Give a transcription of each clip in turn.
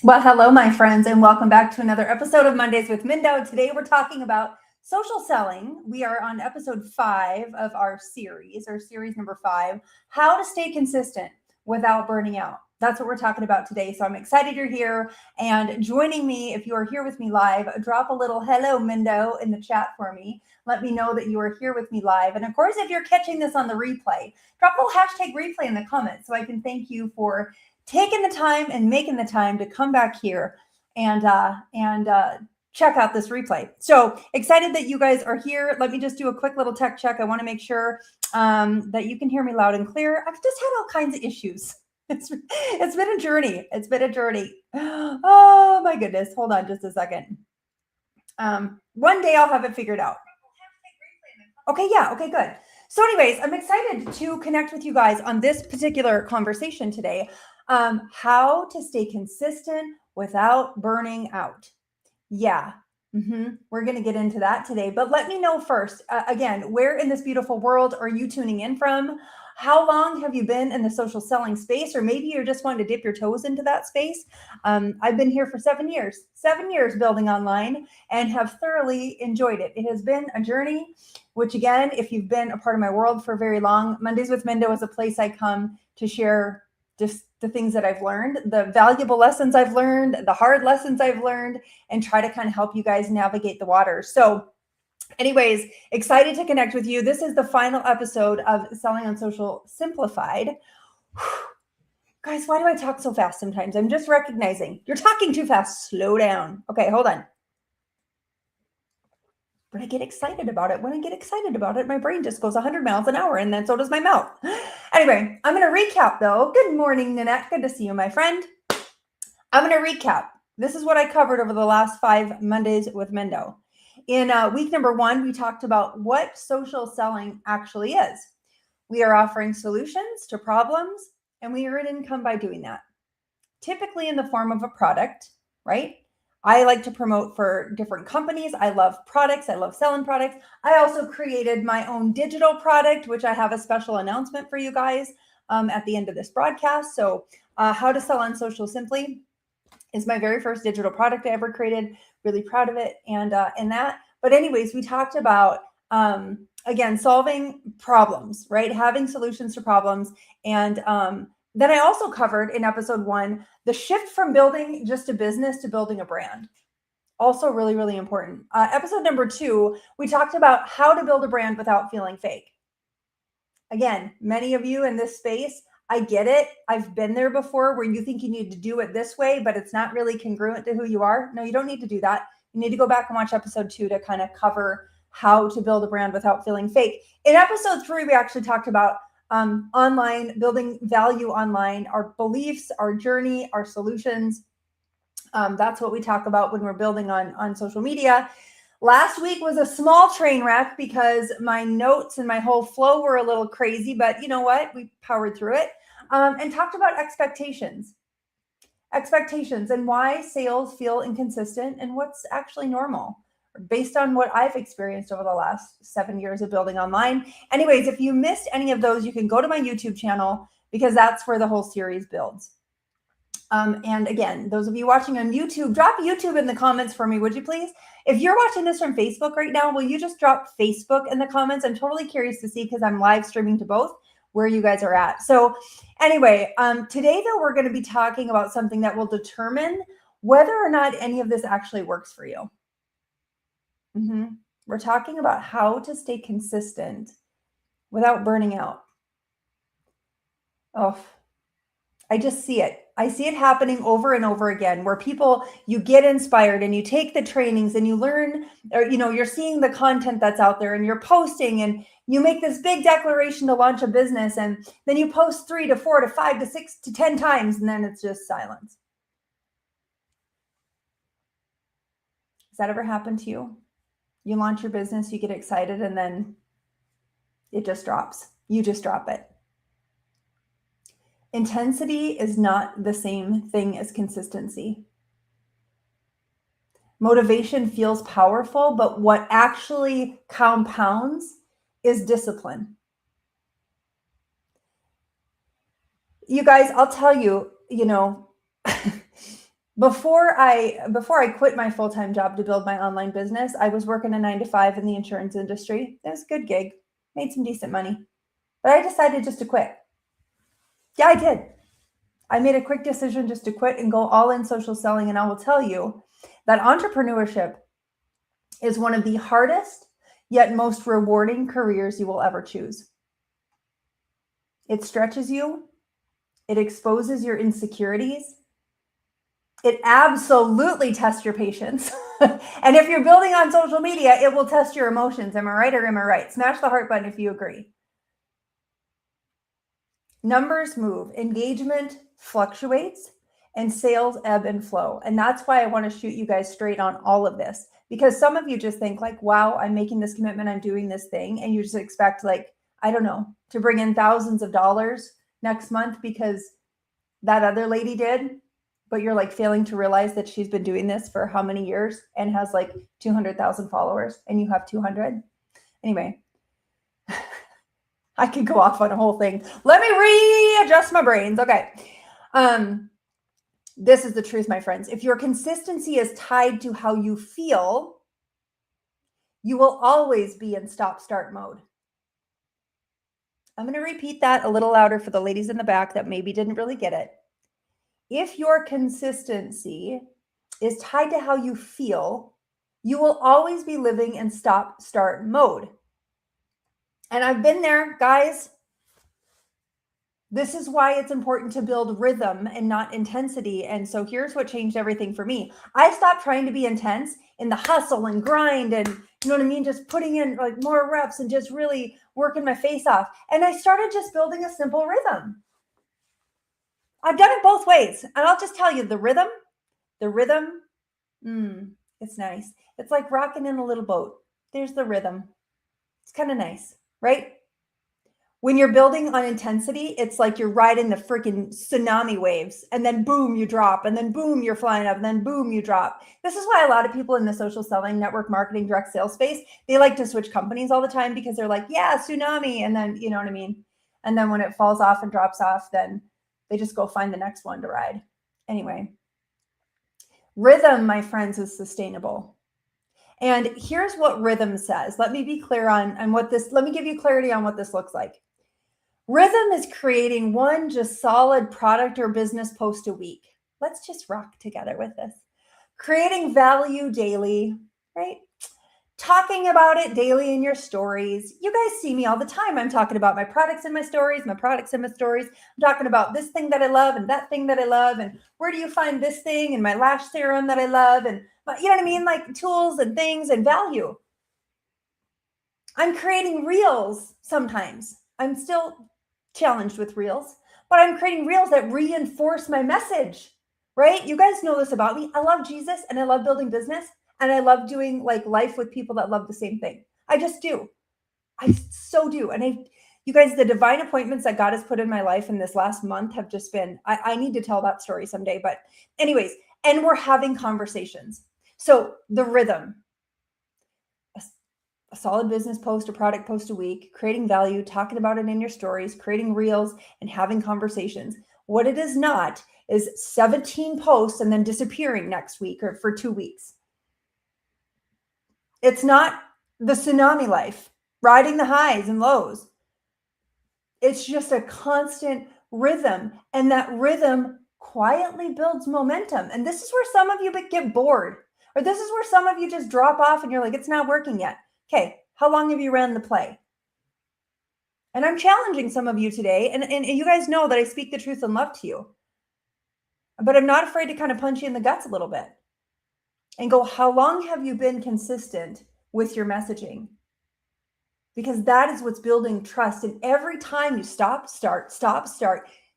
Well, hello, my friends, and welcome back to another episode of Mondays with Mindo. Today, we're talking about social selling. We are on episode 5 of our series, or series number 5, how to stay consistent without burning out. That's what we're talking about today. So I'm excited you're here and joining me. If you are here with me live, drop a little hello, Mindo, in the chat for me. Let me know that you are here with me live. And of course, if you're catching this on the replay, drop a little hashtag replay in the comments so I can thank you for taking the time and making the time to come back here and check out this replay. So excited that you guys are here. Let me just do a quick little tech check. I want to make sure that you can hear me loud and clear. I've just had all kinds of issues. It's been a journey. It's been a journey. Oh my goodness. Hold on just a second. One day I'll have it figured out. Okay, yeah, okay, good. So anyways, I'm excited to connect with you guys on this particular conversation today. How to stay consistent without burning out. Yeah, we're going to get into that today. But let me know first, again, where in this beautiful world are you tuning in from? How long have you been in the social selling space? Or maybe you're just wanting to dip your toes into that space. I've been here for 7 years building online and have thoroughly enjoyed it. It has been a journey, which again, if you've been a part of my world for very long, Mondays with Mindo is a place I come to share just the things that I've learned, the valuable lessons I've learned, the hard lessons I've learned, and try to kind of help you guys navigate the waters. So anyways, excited to connect with you. This is the final episode of Selling on Social Simplified. Guys, why do I talk so fast sometimes? I'm just recognizing you're talking too fast. Slow down. Okay, hold on. But I get excited about it. When I get excited about it, my brain just goes 100 miles an hour, and then so does my mouth. Anyway, I'm going to recap, though. Good morning, Nanette. Good to see you, my friend. I'm going to recap. This is what I covered over the last 5 Mondays with Mindo. In week number 1, we talked about what social selling actually is. We are offering solutions to problems, and we earn income by doing that, typically in the form of a product, right? I like to promote for different companies. I love products. I love selling products. I also created my own digital product, which I have a special announcement for you guys at the end of this broadcast. So how to sell on social simply is my very first digital product I ever created. Really proud of it and that. But anyways, we talked about, again, solving problems, right? Having solutions to problems. And then I also covered in episode 1, the shift from building just a business to building a brand. Also really, really important. Episode number 2, we talked about how to build a brand without feeling fake. Again, many of you in this space, I get it. I've been there before where you think you need to do it this way, but it's not really congruent to who you are. No, you don't need to do that. You need to go back and watch episode 2 to kind of cover how to build a brand without feeling fake. In episode 3, we actually talked about online, building value online, our beliefs, our journey, our solutions. That's what we talk about when we're building on social media. Last week was a small train wreck because my notes and my whole flow were a little crazy, but you know what? We powered through it and talked about expectations and why sales feel inconsistent and what's actually normal based on what I've experienced over the last 7 years of building online. Anyways, if you missed any of those, you can go to my YouTube channel because that's where the whole series builds. And again, those of you watching on YouTube, drop YouTube in the comments for me, would you please? If you're watching this from Facebook right now, will you just drop Facebook in the comments? I'm totally curious to see because I'm live streaming to both where you guys are at. So anyway, today though, we're going to be talking about something that will determine whether or not any of this actually works for you. We're talking about how to stay consistent without burning out. Oh, I just see it. I see it happening over and over again where people, you get inspired and you take the trainings and you learn, or, you're seeing the content that's out there and you're posting and you make this big declaration to launch a business. And then you post 3 to 4 to 5 to 6 to 10 times. And then it's just silence. Has that ever happened to you? You launch your business, you get excited, and then it just drops. You just drop it. Intensity is not the same thing as consistency. Motivation feels powerful, but what actually compounds is discipline. You guys, I'll tell you, Before I quit my full-time job to build my online business, I was working a 9 to 5 in the insurance industry. It was a good gig, made some decent money, but I decided just to quit. Yeah, I did. I made a quick decision just to quit and go all in social selling. And I will tell you that entrepreneurship is one of the hardest yet most rewarding careers you will ever choose. It stretches you. It exposes your insecurities. It absolutely tests your patience. And if you're building on social media, it will test your emotions. Am I right or am I right? Smash the heart button if you agree. Numbers move, engagement fluctuates, and sales ebb and flow. And that's why I want to shoot you guys straight on all of this, because some of you just think like, wow, I'm making this commitment, I'm doing this thing. And you just expect like, I don't know, to bring in thousands of dollars next month because that other lady did. But you're like failing to realize that she's been doing this for how many years and has like 200,000 followers and you have 200. Anyway, I could go off on a whole thing. Let me readjust my brains. Okay. This is the truth, my friends. If your consistency is tied to how you feel, you will always be in stop-start mode. I'm going to repeat that a little louder for the ladies in the back that maybe didn't really get it. If your consistency is tied to how you feel, you will always be living in stop-start mode. And I've been there, guys. This is why it's important to build rhythm and not intensity. And so here's what changed everything for me. I stopped trying to be intense in the hustle and grind and, you know what I mean, just putting in like more reps and just really working my face off. And I started just building a simple rhythm. I've done it both ways. And I'll just tell you the rhythm, it's nice. It's like rocking in a little boat. There's the rhythm. It's kind of nice, right? When you're building on intensity, it's like you're riding the freaking tsunami waves and then boom, you drop and then boom, you're flying up and then boom, you drop. This is why a lot of people in the social selling, network marketing, direct sales space, they like to switch companies all the time because they're like, yeah, tsunami. And then, you know what I mean? And then when it falls off and drops off, then they just go find the next one to ride. Anyway, rhythm, my friends, is sustainable. And here's what rhythm says. Let me be clear on what this, let me give you clarity on what this looks like. Rhythm is creating one just solid product or business post a week. Let's just rock together with this. Creating value daily, right? Talking about it daily in your stories. You guys see me all the time. I'm talking about my products in my stories, my products in my stories. I'm talking about this thing that I love and that thing that I love. And where do you find this thing and my lash serum that I love? And you know what I mean? Like tools and things and value. I'm creating reels sometimes. I'm still challenged with reels, but I'm creating reels that reinforce my message, right? You guys know this about me. I love Jesus and I love building business and I love doing like life with people that love the same thing. I just do. I so do. And you guys, the divine appointments that God has put in my life in this last month have just been, I need to tell that story someday, but anyways, and we're having conversations. So the rhythm, a solid business post or product post a week, creating value, talking about it in your stories, creating reels, and having conversations. What it is not is 17 posts and then disappearing next week or for 2 weeks. It's not the tsunami life, riding the highs and lows. It's just a constant rhythm, and that rhythm quietly builds momentum. And this is where some of you get bored, or this is where some of you just drop off and you're like, it's not working yet. Okay, how long have you ran the play? And I'm challenging some of you today, and you guys know that I speak the truth in love to you. But I'm not afraid to kind of punch you in the guts a little bit and go, how long have you been consistent with your messaging? Because that is what's building trust. And every time you stop, start,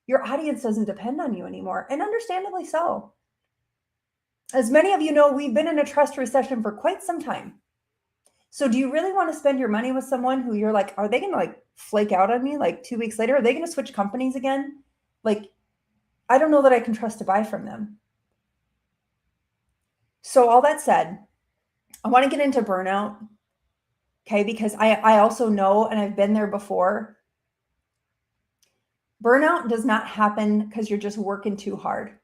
your audience doesn't depend on you anymore. And understandably so. As many of you know, we've been in a trust recession for quite some time. So do you really want to spend your money with someone who you're like, are they going to like flake out on me like 2 weeks later? Are they going to switch companies again? Like, I don't know that I can trust to buy from them. So all that said, I want to get into burnout. Okay, because I also know, and I've been there before, burnout does not happen because you're just working too hard.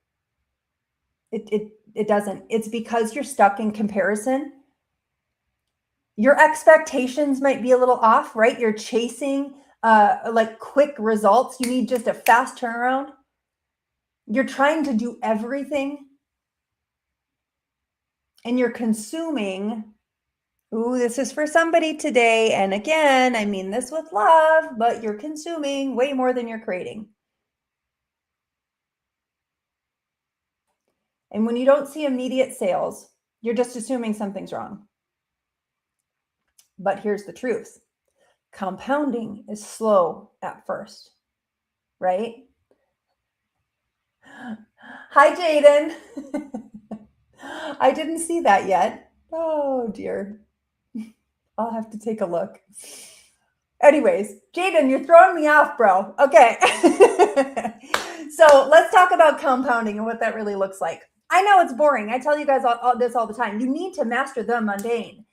It doesn't. It's because you're stuck in comparison. Your expectations might be a little off, right? You're chasing like quick results. You need just a fast turnaround. You're trying to do everything, and you're consuming. Ooh, this is for somebody today. And again, I mean this with love, but you're consuming way more than you're creating. And when you don't see immediate sales, you're just assuming something's wrong. But here's the truth. Compounding is slow at first, right? Hi, Jaden. I didn't see that yet. Oh, dear. I'll have to take a look. Anyways, Jaden, you're throwing me off, bro. Okay. So let's talk about compounding and what that really looks like. I know it's boring. I tell you guys all this all the time. You need to master the mundane.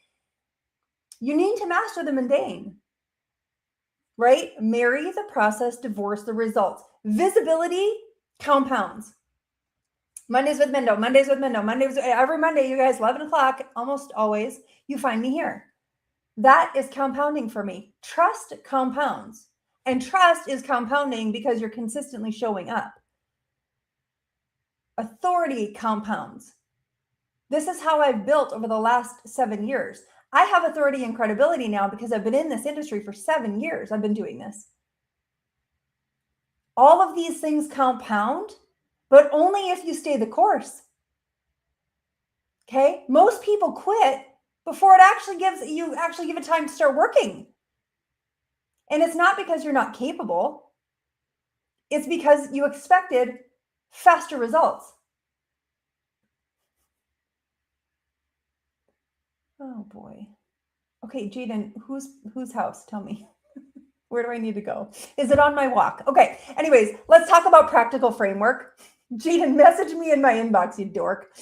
You need to master the mundane, right? Marry the process, divorce the results. Visibility compounds. Mondays with Mendo, every Monday, you guys, 11 o'clock, almost always, you find me here. That is compounding for me. Trust compounds. And trust is compounding because you're consistently showing up. Authority compounds. This is how I've built over the last 7 years. I have authority and credibility now because I've been in this industry for 7 years. I've been doing this. All of these things compound, but only if you stay the course. Okay? Most people quit before it actually give it time to start working. And it's not because you're not capable. It's because you expected faster results. Oh boy. Okay, Jaden, whose house? Tell me. Where do I need to go? Is it on my walk? Okay. Anyways, let's talk about practical framework. Jaden, message me in my inbox, you dork.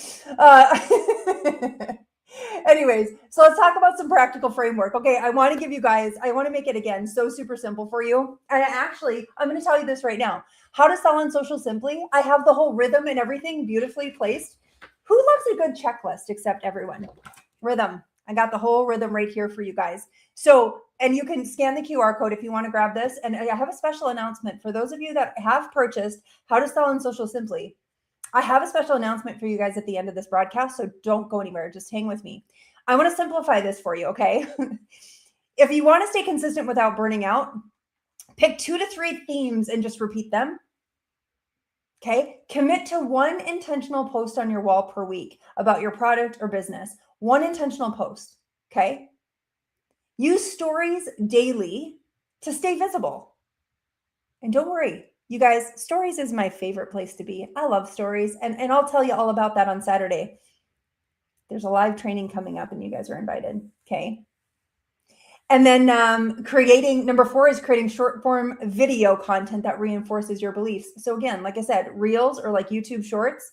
Anyways, so let's talk about some practical framework. Okay, I want to make it again so super simple for you. And I'm going to tell you this right now. How to sell on social simply. I have the whole rhythm and everything beautifully placed. Who loves a good checklist except everyone? Rhythm. I got the whole rhythm right here for you guys. So, and you can scan the QR code if you want to grab this. And I have a special announcement for those of you that have purchased How to Sell on Social Simply. I have a special announcement for you guys at the end of this broadcast, so don't go anywhere. Just hang with me. I want to simplify this for you, okay? If you want to stay consistent without burning out, pick 2 to 3 themes and just repeat them. Okay? Commit to 1 intentional post on your wall per week about your product or business. 1 intentional post, okay? Use stories daily to stay visible. And don't worry, you guys, stories is my favorite place to be. I love stories, and I'll tell you all about that on Saturday. There's a live training coming up and you guys are invited, okay? And then number 4 is creating short form video content that reinforces your beliefs. So again, like I said, reels or like YouTube shorts,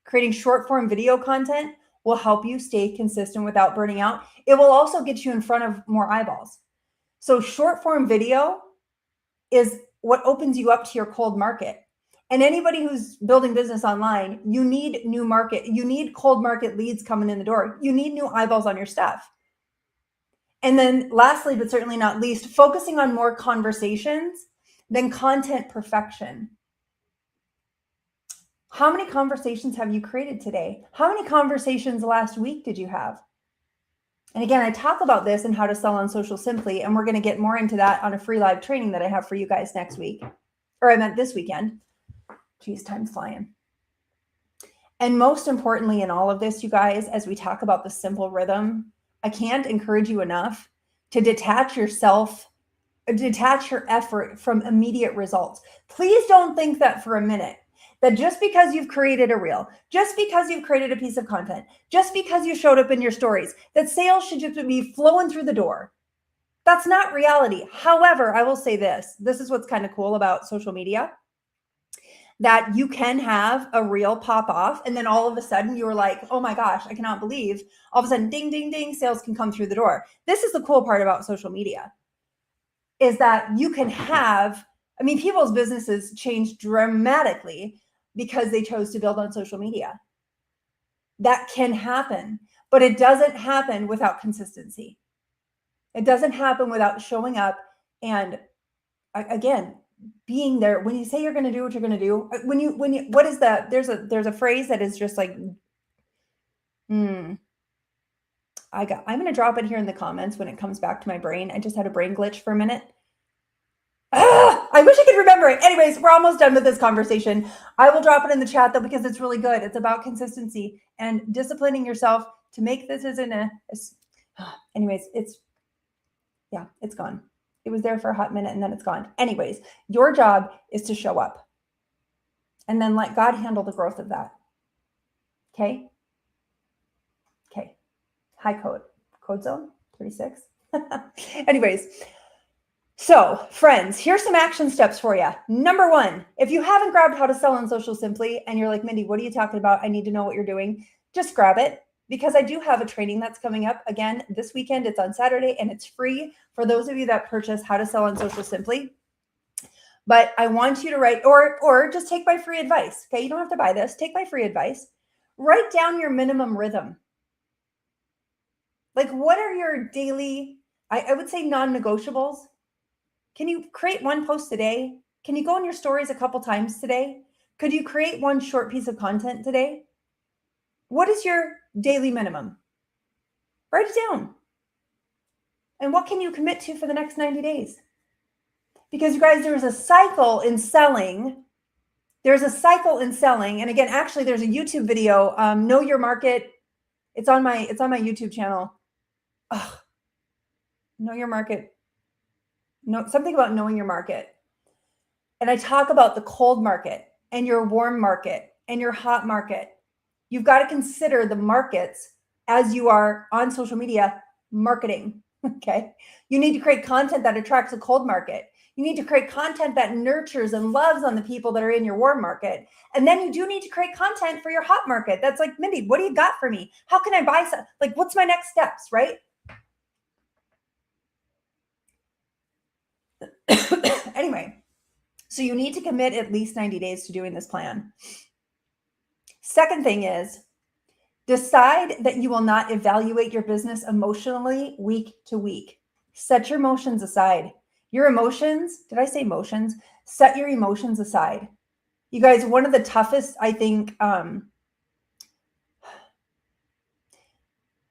creating short form video content will help you stay consistent without burning out. It will also get you in front of more eyeballs. So short form video is what opens you up to your cold market. And anybody who's building business online, you need cold market leads coming in the door. You need new eyeballs on your stuff. And then lastly, but certainly not least, focusing on more conversations than content perfection. How many conversations have you created today? How many conversations last week did you have? And again, I talk about this and How to Sell on Social Simply, and we're going to get more into that on a free live training that I have for you guys next week. Or I meant this weekend. Geez, time's flying. And most importantly in all of this, you guys, as we talk about the simple rhythm, I can't encourage you enough to detach your effort from immediate results. Please don't think that for a minute. That just because you've created a reel, just because you've created a piece of content, just because you showed up in your stories, that sales should just be flowing through the door. That's not reality. However, I will say this is what's kind of cool about social media, that you can have a reel pop off and then all of a sudden you're like, oh my gosh, I cannot believe, all of a sudden, ding, ding, ding, sales can come through the door. This is the cool part about social media, is that you can have, people's businesses changed dramatically because they chose to build on social media. That can happen, but it doesn't happen without consistency. It doesn't happen without showing up and, again, being there. When you say you're going to do what you're going to do, what is that? There's a phrase that is just like, I'm going to drop it here in the comments when it comes back to my brain. I just had a brain glitch for a minute. I wish I could remember it. Anyways, we're almost done with this conversation. I will drop it in the chat though, because it's really good. It's about consistency and disciplining yourself to make this anyways, it's gone. It was there for a hot minute and then it's gone. Anyways, your job is to show up and then let God handle the growth of that. Okay. High code zone 36. Anyways, so friends, here's some action steps for you. Number one, if you haven't grabbed How to Sell on Social Simply and you're like, Mindy, what are you talking about? I need to know what you're doing. Just grab it, because I do have a training that's coming up again this weekend. It's on Saturday and it's free for those of you that purchase How to Sell on Social Simply. But I want you to write, or just take my free advice. Okay, you don't have to buy this. Take my free advice. Write down your minimum rhythm. Like, what are your daily, I would say, non-negotiables? Can you create one post a day? Can you go on your stories a couple times today? Could you create one short piece of content today? What is your daily minimum? Write it down. And what can you commit to for the next 90 days? Because you guys, there's a cycle in selling. There's a cycle in selling. And again, actually, there's a YouTube video, Know Your Market. It's on my YouTube channel. Know Your Market. No, something about knowing your market. And I talk about the cold market and your warm market and your hot market. You've got to consider the markets as you are on social media marketing. Okay. You need to create content that attracts a cold market. You need to create content that nurtures and loves on the people that are in your warm market. And then you do need to create content for your hot market. That's like, Mindy, what do you got for me? How can I buy some? Like, what's my next steps, right? Anyway, so you need to commit at least 90 days to doing this plan. Second thing is, decide that you will not evaluate your business emotionally week to week. Set your emotions aside. Your emotions, did I say emotions? Set your emotions aside. You guys, one of the toughest, I think, one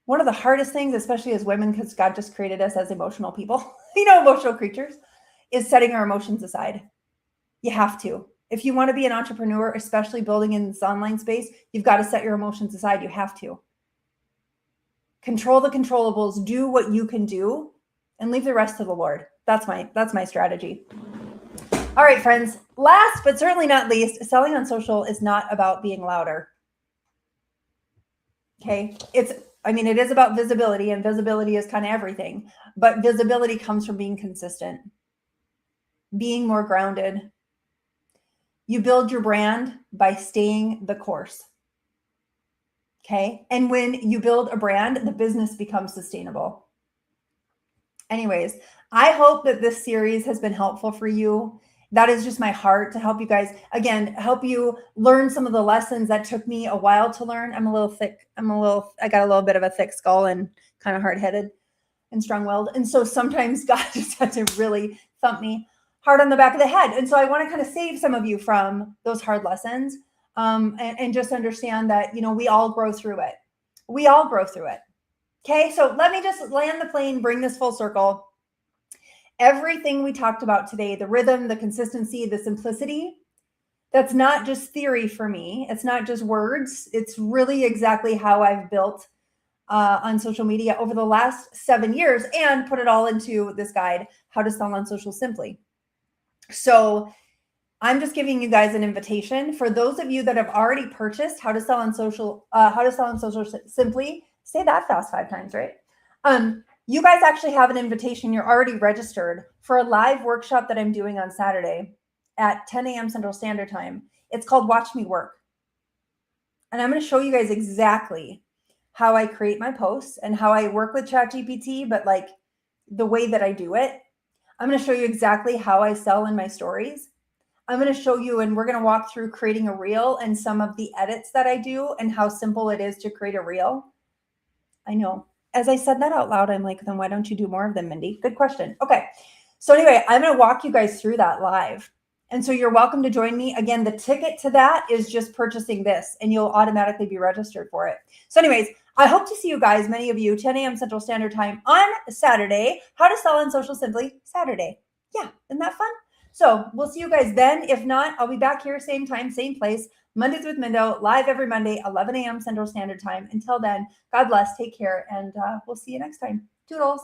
of the hardest things, especially as women, because God just created us as emotional people, emotional creatures, is setting our emotions aside. You have to. If you want to be an entrepreneur, especially building in this online space, you've got to set your emotions aside. You have to. Control the controllables, do what you can do, and leave the rest to the Lord. That's my strategy. All right, friends. Last but certainly not least, selling on social is not about being louder. Okay. It is about visibility, and visibility is kind of everything, but visibility comes from being consistent, being more grounded. You build your brand by staying the course. Okay. And when you build a brand, the business becomes sustainable. Anyways, I hope that this series has been helpful for you. That is just my heart, to help you guys, again, help you learn some of the lessons that took me a while to learn. I'm a little thick. I got a little bit of a thick skull and kind of hard-headed and strong-willed. And so sometimes God just had to really thump me hard on the back of the head. And so I want to kind of save some of you from those hard lessons, and just understand that, we all grow through it. We all grow through it. Okay. So let me just land the plane, bring this full circle. Everything we talked about today, the rhythm, the consistency, the simplicity, that's not just theory for me. It's not just words. It's really exactly how I've built on social media over the last 7 years, and put it all into this guide, How to Sell on Social Simply. So I'm just giving you guys an invitation for those of you that have already purchased How to Sell on Social Simply. Say that fast 5 times, right? You guys actually have an invitation. You're already registered for a live workshop that I'm doing on Saturday at 10 a.m. Central Standard Time. It's called Watch Me Work. And I'm going to show you guys exactly how I create my posts and how I work with ChatGPT, but like the way that I do it. I'm going to show you exactly how I sell in my stories. I'm going to show you, and we're going to walk through creating a reel and some of the edits that I do and how simple it is to create a reel. I know. As I said that out loud, I'm like, then why don't you do more of them, Mindy? Good question. Okay. So anyway, I'm going to walk you guys through that live. And so you're welcome to join me. Again, the ticket to that is just purchasing this, and you'll automatically be registered for it. So anyways, I hope to see you guys, many of you, 10 a.m. Central Standard Time on Saturday. How to Sell on Social Simply Saturday. Yeah, isn't that fun? So we'll see you guys then. If not, I'll be back here, same time, same place, Mondays with Mindo, live every Monday, 11 a.m. Central Standard Time. Until then, God bless, take care, and we'll see you next time. Toodles.